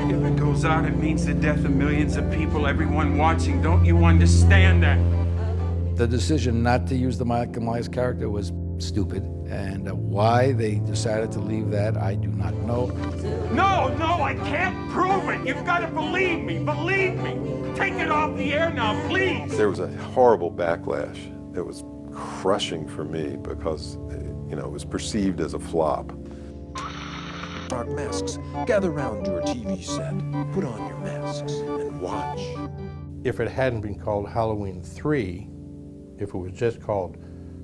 If it goes out, it means the death of millions of people, everyone watching. Don't you understand that? The decision not to use the Michael Myers character was stupid, and why they decided to leave that, I do not know. No, I can't prove it. You've got to believe me. Believe me. Take it off the air now, please. There was a horrible backlash. It was crushing for me because, it was perceived as a flop. Dark masks, gather round your TV set, put on your masks, and watch. If it hadn't been called Halloween 3, if it was just called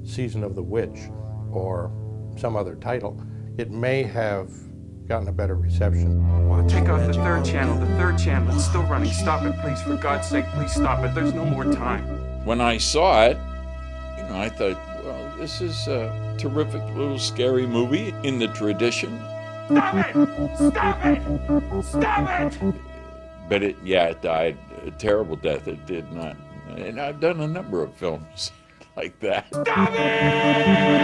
Season of the Witch or some other title, it may have gotten a better reception. Take off the third channel. The third channel. It's still running. Stop it, please. For God's sake, please stop it. There's no more time. When I saw it, I thought, well, this is a terrific little scary movie in the tradition. Stop it! Stop it! Stop it! But it died a terrible death. It did not. And I've done a number of films like that. Stop it!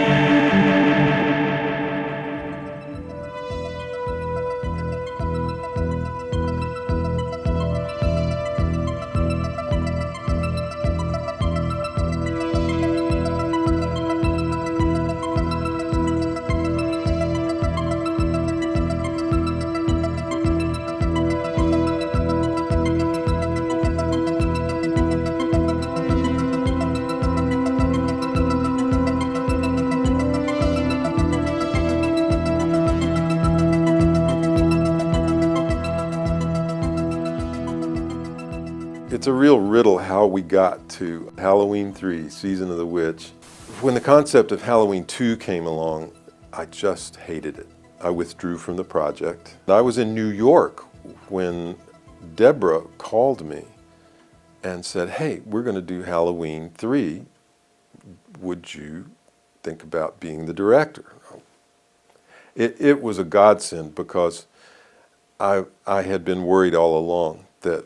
It's a real riddle how we got to Halloween 3, Season of the Witch. When the concept of Halloween 2 came along, I just hated it. I withdrew from the project. I was in New York when Debra called me and said, hey, we're going to do Halloween 3. Would you think about being the director? It was a godsend because I had been worried all along that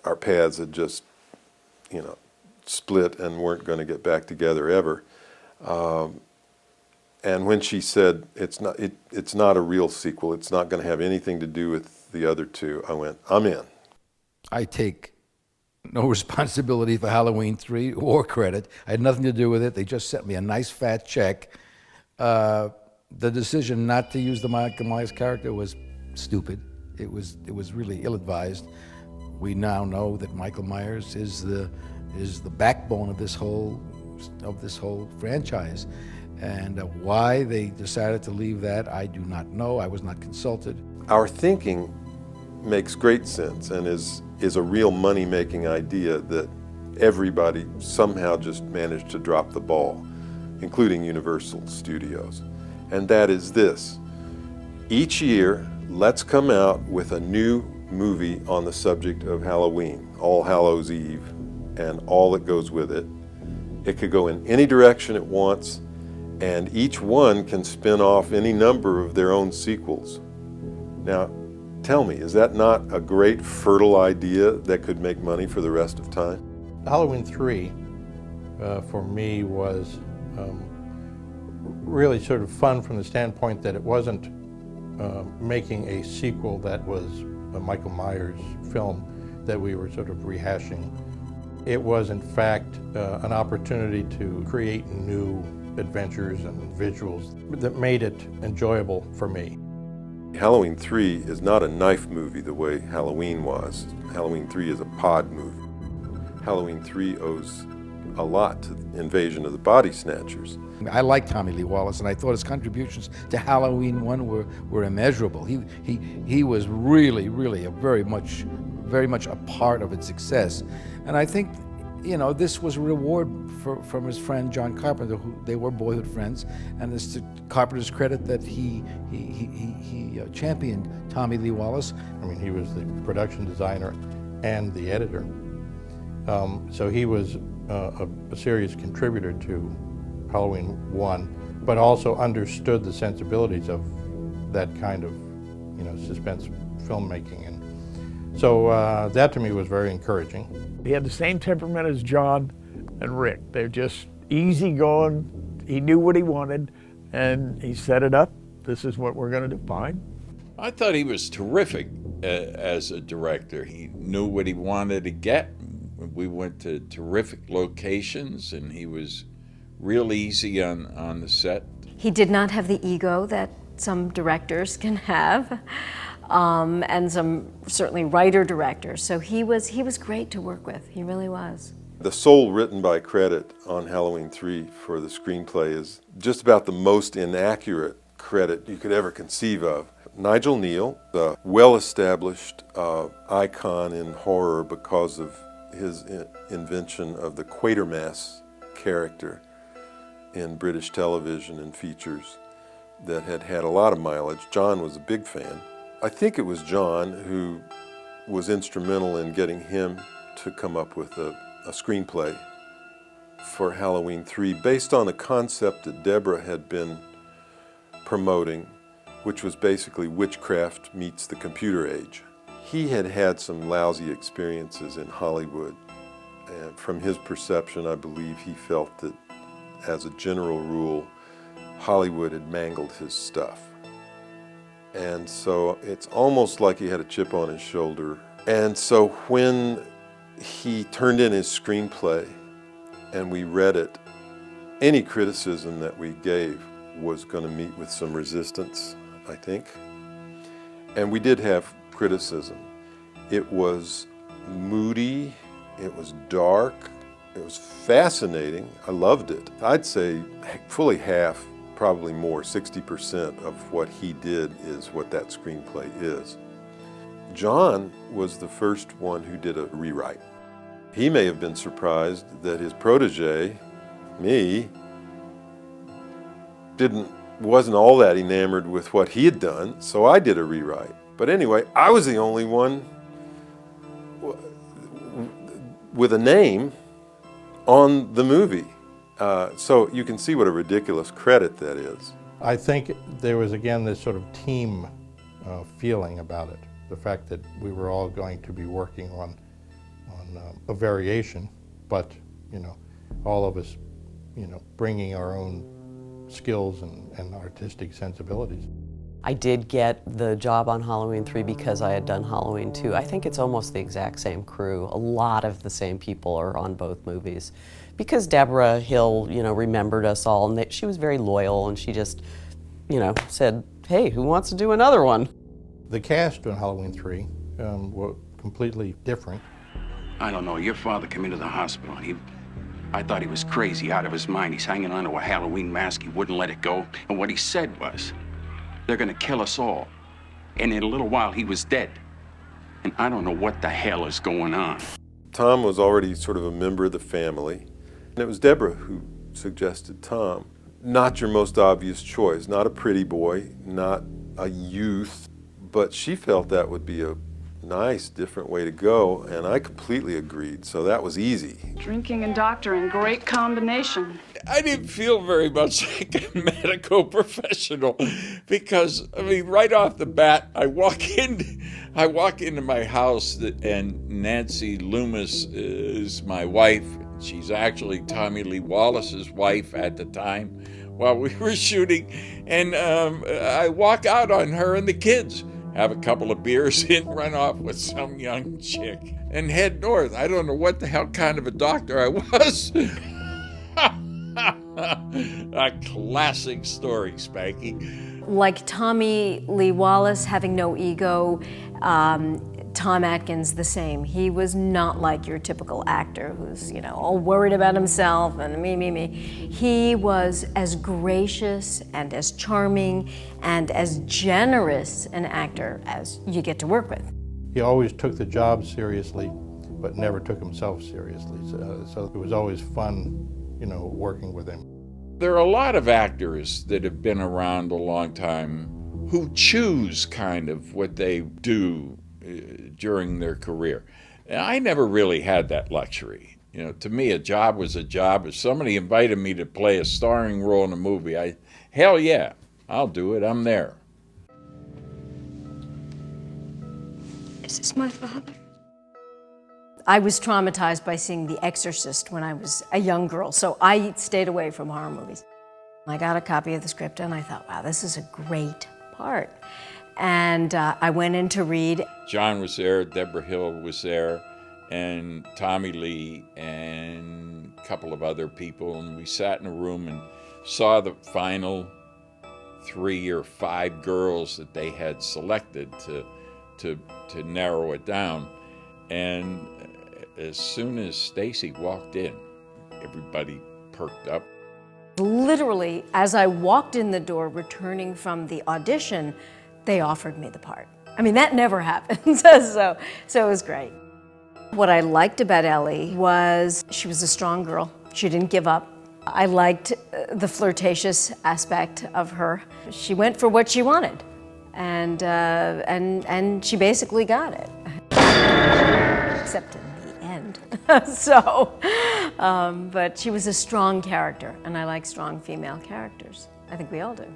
our paths had just, split and weren't going to get back together ever. And when she said it's not a real sequel, it's not going to have anything to do with the other two, I went, I'm in. I take no responsibility for Halloween 3 or credit. I had nothing to do with it. They just sent me a nice fat check. The decision not to use the Michael Myers character was stupid. It was really ill-advised. We now know that Michael Myers is the backbone of this whole franchise, and why they decided to leave that, I do not know. I was not consulted. Our thinking makes great sense and is a real money-making idea that everybody somehow just managed to drop the ball, including Universal Studios, and that is this: each year, let's come out with a new movie on the subject of Halloween, All Hallows Eve, and all that goes with it. It could go in any direction it wants, and each one can spin off any number of their own sequels. Now, tell me, is that not a great, fertile idea that could make money for the rest of time? Halloween 3, for me, was really sort of fun from the standpoint that it wasn't making a sequel that was a Michael Myers film that we were sort of rehashing. It was, in fact, an opportunity to create new adventures and visuals that made it enjoyable for me. Halloween 3 is not a knife movie the way Halloween was. Halloween 3 is a pod movie. Halloween 3 owes a lot to the invasion of the Body Snatchers. I like Tommy Lee Wallace, and I thought his contributions to Halloween 1 were immeasurable. He was really a very much a part of its success, and I think this was a reward from his friend John Carpenter, who they were boyhood friends, and it's to Carpenter's credit that he championed Tommy Lee Wallace. I mean, he was the production designer and the editor, so he was a serious contributor to Halloween 1, but also understood the sensibilities of that kind of, suspense filmmaking. And so that to me was very encouraging. He had the same temperament as John and Rick. They're just easygoing. He knew what he wanted, and he set it up, this is what we're going to do. Fine. I thought he was terrific as a director. He knew what he wanted to get. We went to terrific locations, and he was real easy on the set. He did not have the ego that some directors can have, and some certainly writer-directors. So he was great to work with. He really was. The sole written by credit on Halloween 3 for the screenplay is just about the most inaccurate credit you could ever conceive of. Nigel Neal, a well-established icon in horror because of his invention of the Quatermass character in British television and features that had had a lot of mileage. John was a big fan. I think it was John who was instrumental in getting him to come up with a screenplay for Halloween 3 based on a concept that Debra had been promoting, which was basically witchcraft meets the computer age. He had had some lousy experiences in Hollywood, and from his perception, I believe he felt that, as a general rule, Hollywood had mangled his stuff. And so it's almost like he had a chip on his shoulder. And so when he turned in his screenplay and we read it, any criticism that we gave was going to meet with some resistance, I think. And we did have criticism. It was moody, it was dark, it was fascinating. I loved it. I'd say fully half, probably more, 60% of what he did is what that screenplay is. John was the first one who did a rewrite. He may have been surprised that his protege, me, wasn't all that enamored with what he had done, so I did a rewrite. But anyway, I was the only one with a name on the movie. So you can see what a ridiculous credit that is. I think there was, again, this sort of team feeling about it. The fact that we were all going to be working on a variation, but, all of us, bringing our own skills and artistic sensibilities. I did get the job on Halloween 3 because I had done Halloween 2. I think it's almost the exact same crew. A lot of the same people are on both movies. Because Debra Hill, remembered us all, and she was very loyal, and she just, said, hey, who wants to do another one? The cast on Halloween 3 were completely different. I don't know, your father came into the hospital. I thought he was crazy, out of his mind. He's hanging onto a Halloween mask, he wouldn't let it go. And what he said was, they're gonna kill us all. And in a little while, he was dead. And I don't know what the hell is going on. Tom was already sort of a member of the family. And it was Debra who suggested Tom. Not your most obvious choice, not a pretty boy, not a youth, but she felt that would be a nice, different way to go, and I completely agreed, so that was easy. Drinking and doctoring, great combination. I didn't feel very much like a medical professional because, right off the bat, I walk into my house and Nancy Loomis is my wife. She's actually Tommy Lee Wallace's wife at the time while we were shooting, and I walk out on her and the kids. Have a couple of beers and run off with some young chick and head north. I don't know what the hell kind of a doctor I was. A classic story, Spanky. Like Tommy Lee Wallace having no ego, Tom Atkins the same. He was not like your typical actor who's, all worried about himself and me. He was as gracious and as charming and as generous an actor as you get to work with. He always took the job seriously, but never took himself seriously. So it was always fun, working with him. There are a lot of actors that have been around a long time who choose kind of what they do during their career. And I never really had that luxury. To me, a job was a job. If somebody invited me to play a starring role in a movie, hell yeah, I'll do it. I'm there. Is this my father? I was traumatized by seeing The Exorcist when I was a young girl, so I stayed away from horror movies. I got a copy of the script and I thought, wow, this is a great part. And I went in to read. John was there, Debra Hill was there, and Tommy Lee, and a couple of other people, and we sat in a room and saw the final 3 or 5 girls that they had selected to narrow it down. And as soon as Stacey walked in, everybody perked up. Literally, as I walked in the door returning from the audition, they offered me the part. I mean, that never happens, so it was great. What I liked about Ellie was she was a strong girl. She didn't give up. I liked the flirtatious aspect of her. She went for what she wanted, and she basically got it, except in the end. But she was a strong character, and I like strong female characters. I think we all do.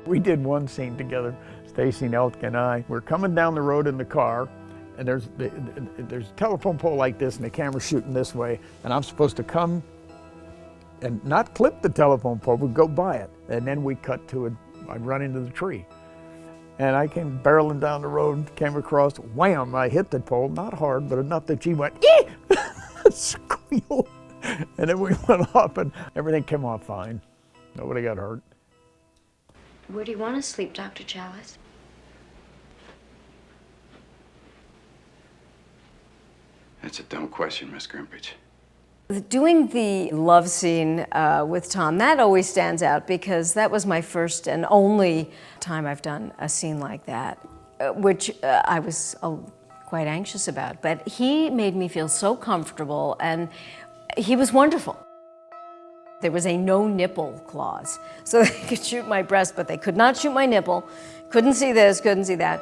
We did one scene together, Stacey Nelkin and I. We're coming down the road in the car, and there's a telephone pole like this, and the camera's shooting this way, and I'm supposed to come and not clip the telephone pole, but go by it. And then we cut to it, I'd run into the tree. And I came barreling down the road, came across, wham, I hit the pole, not hard, but enough that she went, "Ee!" squeal. And then we went up and everything came off fine. Nobody got hurt. Where do you want to sleep, Dr. Chalice? That's a dumb question, Miss Grimbridge. Doing the love scene with Tom, that always stands out because that was my first and only time I've done a scene like that, which I was quite anxious about. But he made me feel so comfortable, and he was wonderful. There was a no nipple clause, so they could shoot my breast, but they could not shoot my nipple. Couldn't see this, couldn't see that.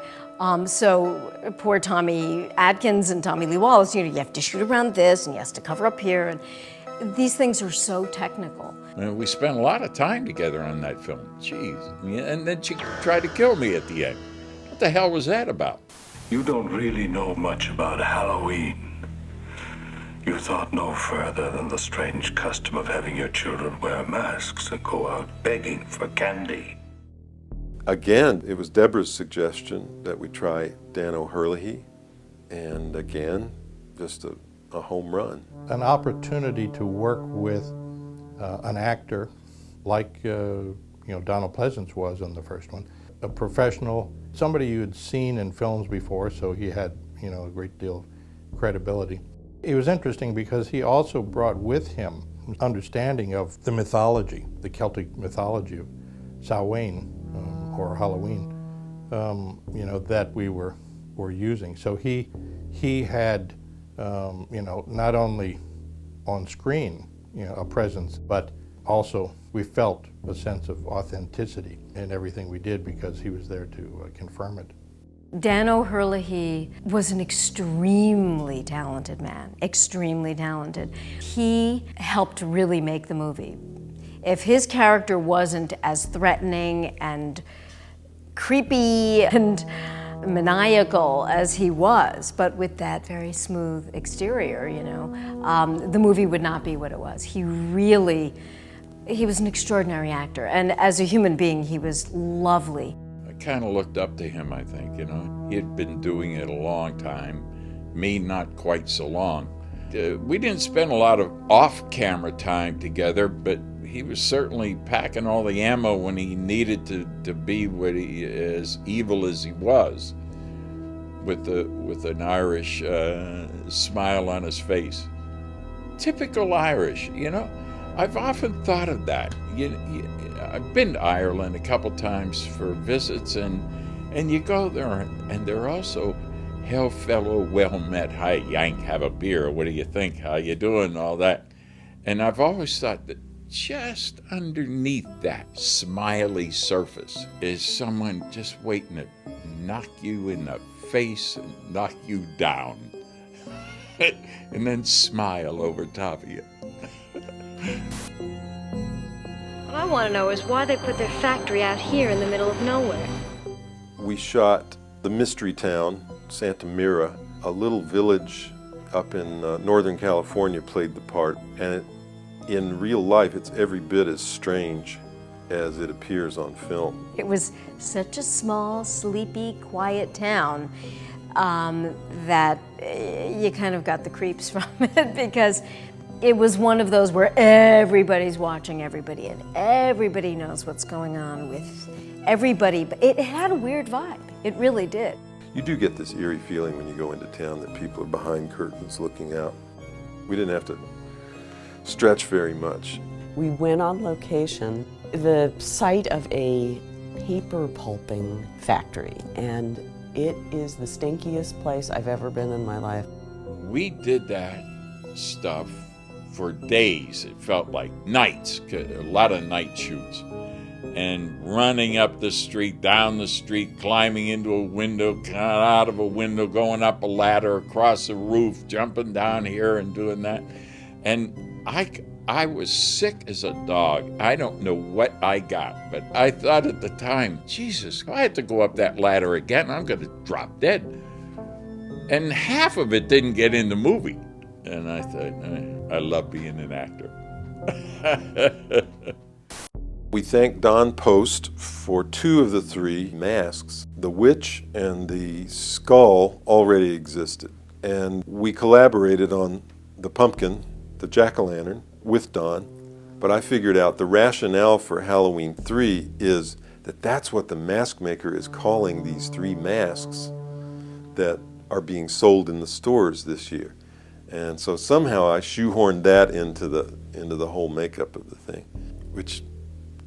So poor Tommy Atkins and Tommy Lee Wallace, you have to shoot around this, and you have to cover up here, and these things are so technical. And we spent a lot of time together on that film. Jeez. And then she tried to kill me at the end. What the hell was that about? You don't really know much about Halloween. You thought no further than the strange custom of having your children wear masks and go out begging for candy. Again, it was Debra's suggestion that we try Dan O'Herlihy, and again, just a home run. An opportunity to work with an actor like Donald Pleasance was in the first one, a professional, somebody you had seen in films before, so he had a great deal of credibility. It was interesting because he also brought with him understanding of the mythology, the Celtic mythology of Samhain or Halloween, that we were using. So he had, not only on screen, a presence, but also we felt a sense of authenticity in everything we did because he was there to confirm it. Dan O'Herlihy was an extremely talented man, extremely talented. He helped really make the movie. If his character wasn't as threatening and creepy and maniacal as he was, but with that very smooth exterior, the movie would not be what it was. He was an extraordinary actor, and as a human being, he was lovely. I kind of looked up to him, I think, He had been doing it a long time, me not quite so long. We didn't spend a lot of off-camera time together, but he was certainly packing all the ammo when he needed to be as evil as he was, with an Irish smile on his face. Typical Irish, I've often thought of that. I've been to Ireland a couple times for visits, and you go there, and they're also, "Hail fellow, well met, hi Yank, have a beer, what do you think, how you doing," all that. And I've always thought that just underneath that smiley surface is someone just waiting to knock you in the face and knock you down, and then smile over top of you. What I want to know is why they put their factory out here in the middle of nowhere. We shot the mystery town, Santa Mira, a little village up in Northern California played the part, and in real life it's every bit as strange as it appears on film. It was such a small, sleepy, quiet town that you kind of got the creeps from it, because it was one of those where everybody's watching everybody and everybody knows what's going on with everybody. It had a weird vibe. It really did. You do get this eerie feeling when you go into town that people are behind curtains looking out. We didn't have to stretch very much. We went on location, the site of a paper pulping factory, and it is the stinkiest place I've ever been in my life. We did that stuff for days. It felt like nights, a lot of night shoots. And running up the street, down the street, climbing into a window, out of a window, going up a ladder, across the roof, jumping down here and doing that. And I was sick as a dog. I don't know what I got, but I thought at the time, Jesus, if I had to go up that ladder again, I'm going to drop dead. And half of it didn't get in the movie. And I thought, I love being an actor. We thank Don Post for 2 of the 3 masks. The witch and the skull already existed. And we collaborated on the pumpkin, the jack-o'-lantern, with Don. But I figured out the rationale for Halloween 3 is that that's what the mask maker is calling these 3 masks that are being sold in the stores this year. And so somehow I shoehorned that into the whole makeup of the thing, which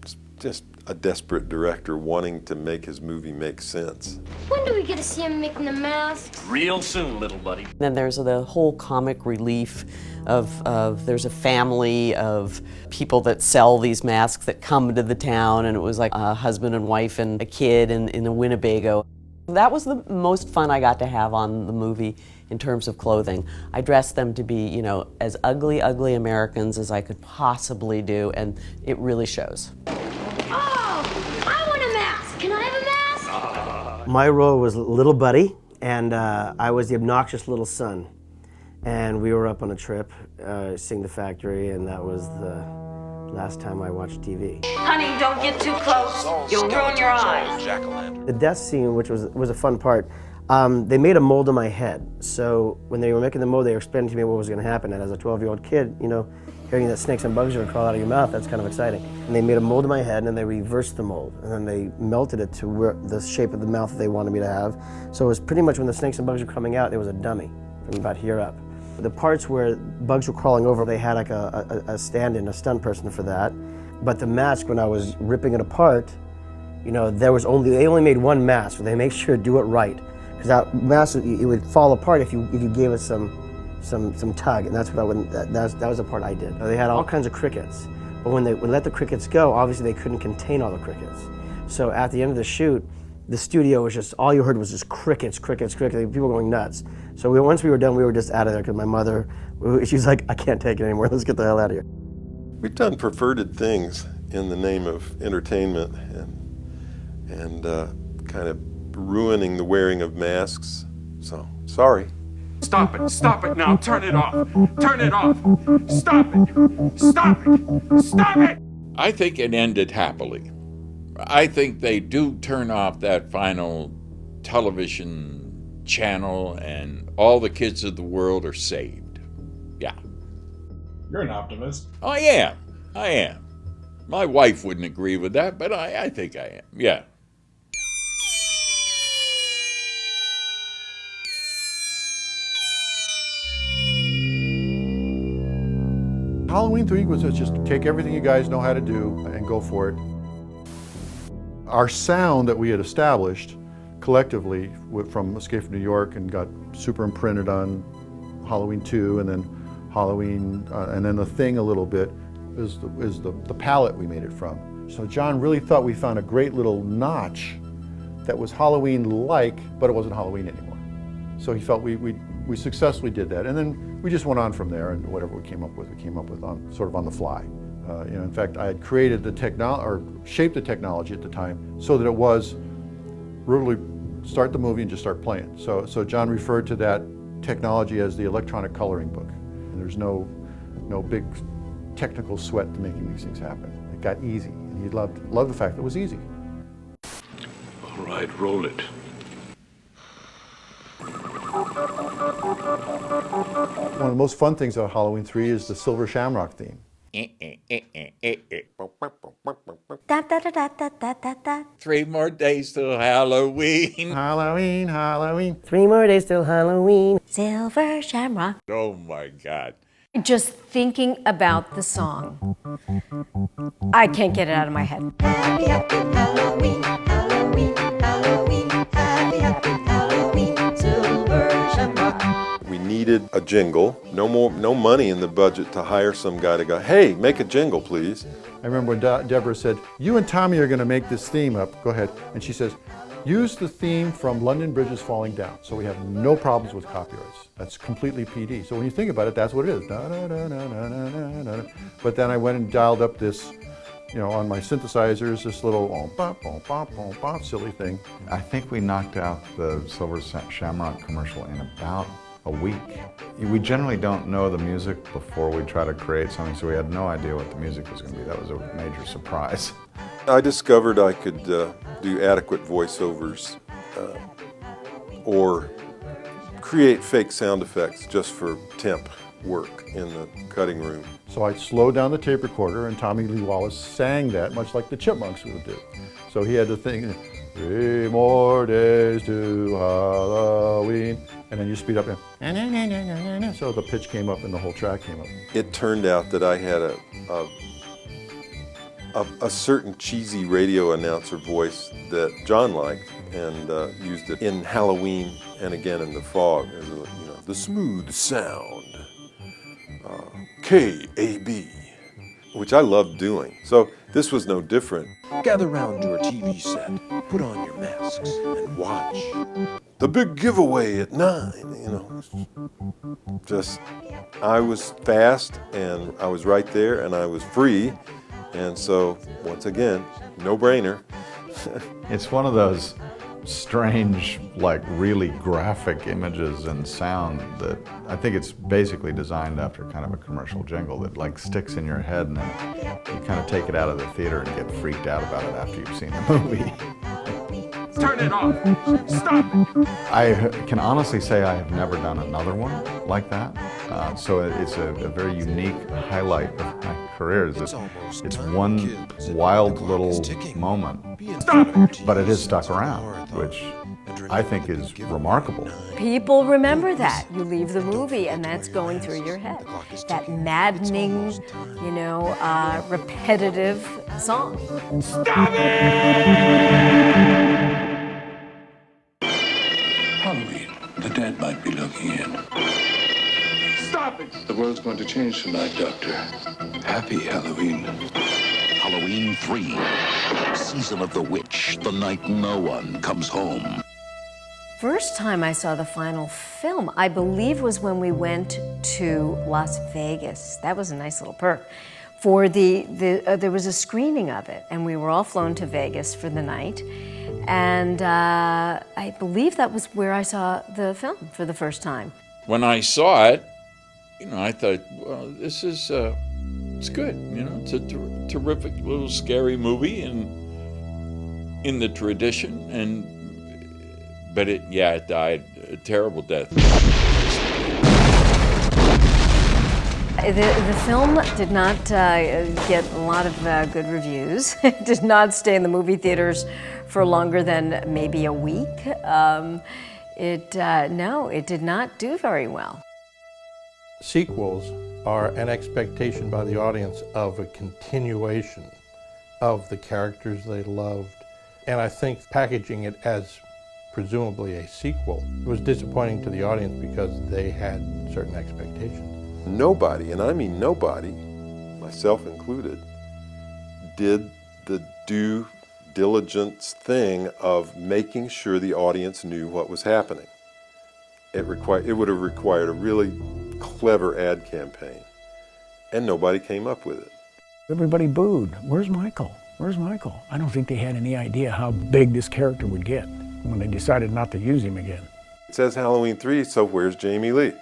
is just a desperate director wanting to make his movie make sense. When do we get to see him making the masks? Real soon, little buddy. Then there's the whole comic relief of there's a family of people that sell these masks that come to the town, and it was like a husband and wife and a kid in a Winnebago. That was the most fun I got to have on the movie in terms of clothing. I dressed them to be, you know, as ugly Americans as I could possibly do, and it really shows. Oh, I want a mask. Can I have a mask? My role was Little Buddy, and I was the obnoxious little son. And we were up on a trip, seeing the factory, and that was the last time I watched TV. Honey, don't get too close. You'll ruin your eyes. The death scene, which was a fun part, they made a mold of my head. So when they were making the mold, they were explaining to me what was going to happen. And as a 12-year-old kid, you know, hearing that snakes and bugs are going to crawl out of your mouth, that's kind of exciting. And they made a mold of my head, and then they reversed the mold. And then they melted it to where the shape of the mouth that they wanted me to have. So it was pretty much when the snakes and bugs were coming out, there was a dummy from about here up. The parts where bugs were crawling over, they had like a stand-in, a stunt person for that. But the mask, when I was ripping it apart, you know, they only made one mask, so they make sure to do it right. Because that mask, it would fall apart if you gave it some tug, and that's what that was the part I did. They had all kinds of crickets, but when they would let the crickets go, obviously they couldn't contain all the crickets. So at the end of the shoot, the studio was just, all you heard was just crickets, people going nuts. So once we were done, we were just out of there, because my mother, she's like, I can't take it anymore, let's get the hell out of here. We've done perverted things in the name of entertainment and kind of ruining the wearing of masks, so sorry. Stop it now, turn it off, stop it! I think it ended happily. I think they do turn off that final television channel and all the kids of the world are saved. Yeah. You're an optimist. I am. My wife wouldn't agree with that, but I think I am, yeah. Halloween 3 was just take everything you guys know how to do and go for it. Our sound that we had established collectively from Escape from New York and got super imprinted on Halloween 2 and then Halloween and then The Thing a little bit is the palette we made it from. So John really thought we found a great little notch that was Halloween-like, but it wasn't Halloween anymore. So he felt we successfully did that, and then we just went on from there, and whatever we came up with on sort of on the fly. In fact, I had created the technology, or shaped the technology at the time, so that it was really start the movie and just start playing. So John referred to that technology as the electronic coloring book, and there's no big technical sweat to making these things happen. It got easy. He loved the fact that it was easy. All right, roll it. One of the most fun things about Halloween 3 is the Silver Shamrock theme. Da, da, da, da, da, da, da, da. 3 more days till Halloween. Halloween, Halloween. 3 more days till Halloween. Silver Shamrock. Oh my God. Just thinking about the song, I can't get it out of my head. Happy, happy Halloween, Halloween, Halloween, happy, happy Halloween, Silver Shamrock. We needed a jingle. No money in the budget to hire some guy to go, hey, make a jingle, please. I remember when Debra said, you and Tommy are going to make this theme up. Go ahead. And she says, use the theme from London Bridges Falling Down. So we have no problems with copyrights. That's completely PD. So when you think about it, that's what it is. Da, da, da, da, da, da, da. But then I went and dialed up this, on my synthesizers, this little silly thing. I think we knocked out the Silver Shamrock commercial in about a week. We generally don't know the music before we try to create something, so we had no idea what the music was going to be. That was a major surprise. I discovered I could do adequate voiceovers or create fake sound effects just for temp work in the cutting room. So I slowed down the tape recorder, and Tommy Lee Wallace sang that, much like the Chipmunks would do. So he had to think, 3 more days to Halloween, and then you speed up, and so the pitch came up and the whole track came up. It turned out that I had a certain cheesy radio announcer voice that John liked, and used it in Halloween and again in The Fog as the smooth sound, K-A-B, which I loved doing. So this was no different. Gather round your TV set, put on your masks, and watch. The big giveaway at 9, Just, I was fast, and I was right there, and I was free. And so, once again, no-brainer. It's one of those strange, really graphic images and sound that I think it's basically designed after kind of a commercial jingle that sticks in your head, and then you kind of take it out of the theater and get freaked out about it after you've seen the movie. Turn it off. Stop it. I can honestly say I have never done another one like that. So it's a very unique highlight of my career. It's one wild little moment, but it is stuck around, which I think is remarkable. People remember that. You leave the movie and that's going through your head. That maddening, repetitive song. Stop it! Halloween. The dead might be looking in. Stop it! The world's going to change tonight, Doctor. Happy Halloween. Halloween 3. Season of the Witch. The night no one comes home. First time I saw the final film, I believe, was when we went to Las Vegas. That was a nice little perk. For there was a screening of it, and we were all flown to Vegas for the night. And I believe that was where I saw the film for the first time. When I saw it, I thought, well, this is, it's good. It's a terrific little scary movie in the tradition, but it died a terrible death. The film did not get a lot of good reviews. It did not stay in the movie theaters for longer than maybe a week. It did not do very well. Sequels are an expectation by the audience of a continuation of the characters they loved. And I think packaging it as presumably a sequel was disappointing to the audience because they had certain expectations. Nobody, and I mean nobody, myself included, did the due diligence thing of making sure the audience knew what was happening. It would have required a really clever ad campaign, and nobody came up with it. Everybody booed. Where's Michael? Where's Michael? I don't think they had any idea how big this character would get when they decided not to use him again. It says Halloween 3, so where's Jamie Lee?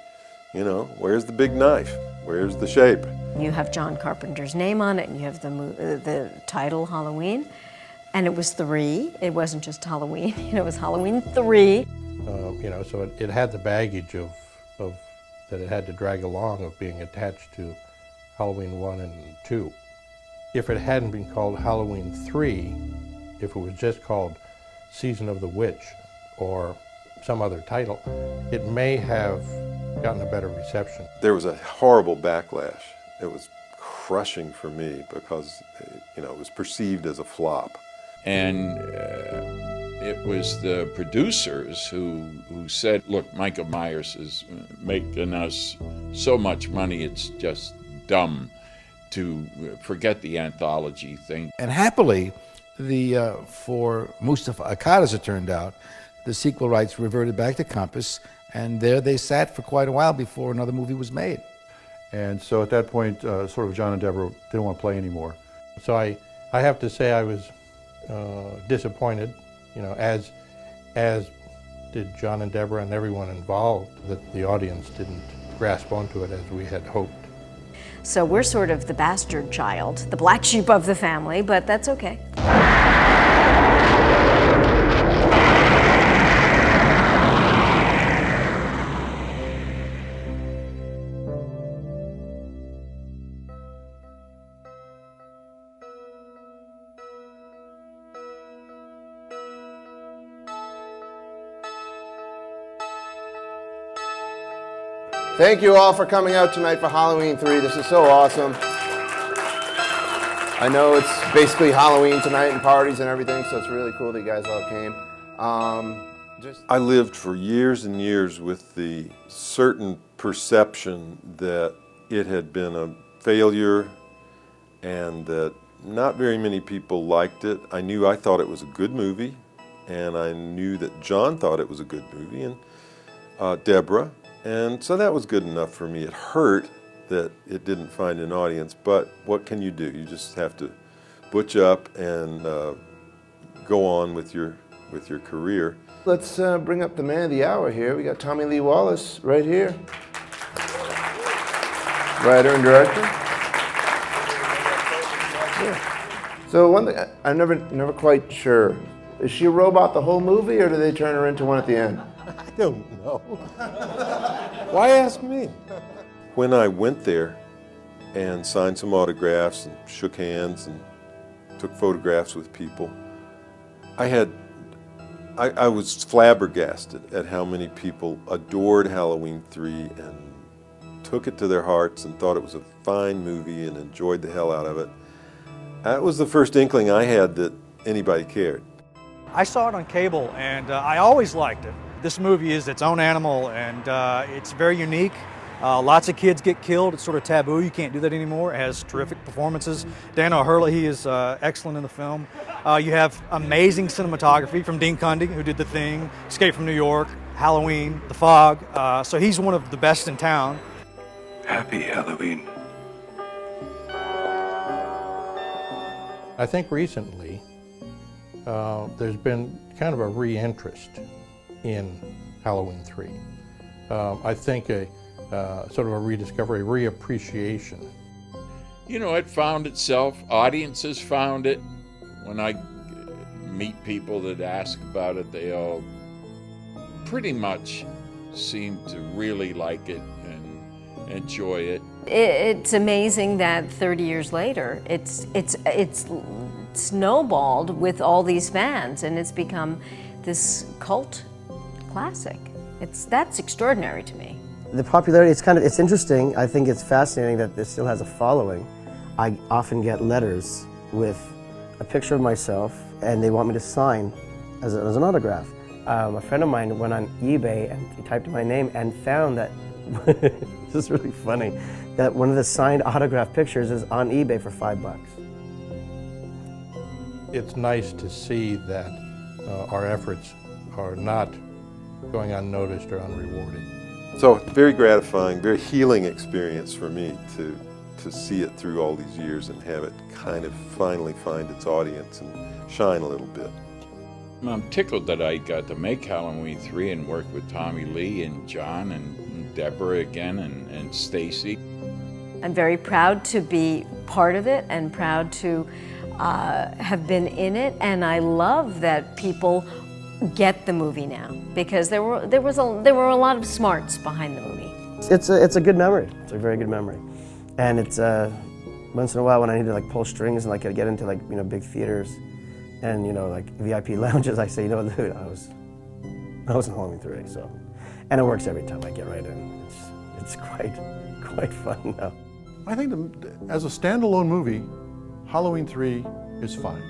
You know, where's the big knife? Where's the shape? You have John Carpenter's name on it, and you have the title, Halloween. And it was 3. It wasn't just Halloween, it was Halloween 3. You know, so it had the baggage of that it had to drag along of being attached to Halloween 1 and 2. If it hadn't been called Halloween 3, if it was just called Season of the Witch or some other title, it may have gotten a better reception. There was a horrible backlash. It was crushing for me because, you know, it was perceived as a flop. And it was the producers who said, look, Michael Myers is making us so much money, it's just dumb to forget the anthology thing. And happily, for Mustafa Akkad, as it turned out, the sequel rights reverted back to Compass, and there they sat for quite a while before another movie was made. And so at that point, sort of John and Debra didn't want to play anymore. So I have to say I was disappointed, you know, as did John and Debra and everyone involved, that the audience didn't grasp onto it as we had hoped. So we're sort of the bastard child, the black sheep of the family, but that's okay. Thank you all for coming out tonight for Halloween 3. This is so awesome. I know it's basically Halloween tonight and parties and everything, so it's really cool that you guys all came. I lived for years and years with the certain perception that it had been a failure and that not very many people liked it. I thought it was a good movie, and I knew that John thought it was a good movie, and Debra. And so that was good enough for me. It hurt that it didn't find an audience, but what can you do? You just have to butch up and go on with your career. Let's bring up the man of the hour here. We got Tommy Lee Wallace right here. Writer and director. Yeah. So one thing, I'm never quite sure. Is she a robot the whole movie, or do they turn her into one at the end? I don't know. Why ask me? When I went there and signed some autographs and shook hands and took photographs with people, I was flabbergasted at how many people adored Halloween 3 and took it to their hearts and thought it was a fine movie and enjoyed the hell out of it. That was the first inkling I had that anybody cared. I saw it on cable, and I always liked it. This movie is its own animal, and it's very unique. Lots of kids get killed. It's sort of taboo. You can't do that anymore. It has terrific performances. Dan O'Hurley is excellent in the film. You have amazing cinematography from Dean Cundey, who did The Thing, Escape from New York, Halloween, The Fog. So he's one of the best in town. Happy Halloween. I think recently there's been kind of a re-interest in Halloween 3. I think a sort of a rediscovery, reappreciation. You know, it found itself, audiences found it. When I meet people that ask about it, they all pretty much seem to really like it and enjoy it. It's amazing that 30 years later, it's snowballed with all these fans, and it's become this cult classic. That's extraordinary to me. The popularity, it's interesting. I think it's fascinating that this still has a following. I often get letters with a picture of myself, and they want me to sign as an autograph. A friend of mine went on eBay and he typed in my name and found that, this is really funny, that one of the signed autograph pictures is on eBay for $5. It's nice to see that our efforts are not going unnoticed or unrewarded. So very gratifying, very healing experience for me to see it through all these years and have it kind of finally find its audience and shine a little bit. I'm tickled that I got to make Halloween 3 and work with Tommy Lee and John and Debra again and Stacey. I'm very proud to be part of it and proud to have been in it, and I love that people get the movie now, because there were a lot of smarts behind the movie. It's a good memory. It's a very good memory, and it's once in a while when I need to like pull strings and like get into like big theaters, and like VIP lounges, I say, dude, I was in Halloween 3, so, and it works every time I get right in. It's quite fun now. I think as a standalone movie, Halloween 3 is fine.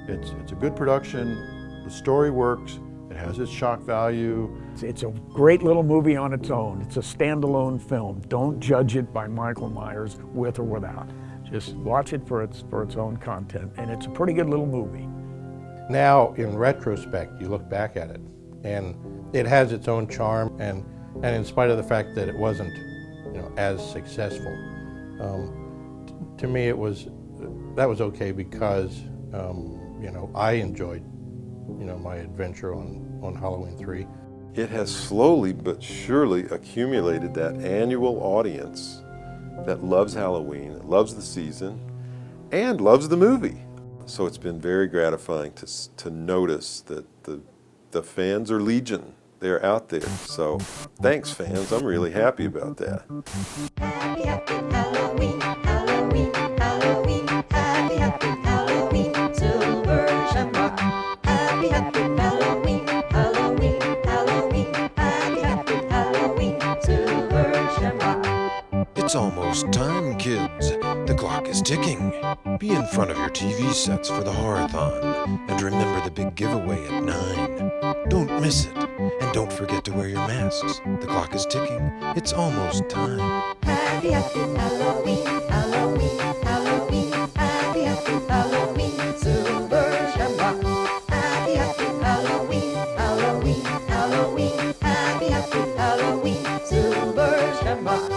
It's a good production, the story works, it has its shock value. It's a great little movie on its own. It's a standalone film. Don't judge it by Michael Myers with or without. Just watch it for its own content, and it's a pretty good little movie. Now, in retrospect, you look back at it, and it has its own charm, and in spite of the fact that it wasn't as successful, to me that was okay, because I enjoyed my adventure on Halloween 3. It has slowly but surely accumulated that annual audience that loves Halloween, loves the season, and loves the movie. So it's been very gratifying to notice that the fans are legion. They're out there. So thanks, fans. I'm really happy about that. Happy, happy Halloween, Halloween, Halloween, happy, happy Halloween, Silver Shamrock. Happy, happy Halloween, Halloween, Halloween, happy, happy Halloween, Silver Shamrock. It's almost time, kids. The clock is ticking. Be in front of your TV sets for the Horrorthon. And remember the big giveaway at 9. Don't miss it. And don't forget to wear your masks. The clock is ticking. It's almost time. Happy, happy Halloween, Halloween, Halloween, happy, happy Halloween, Silver Shamrock. Happy, happy Halloween, Halloween, Halloween, happy, happy Halloween, Silver Shamrock.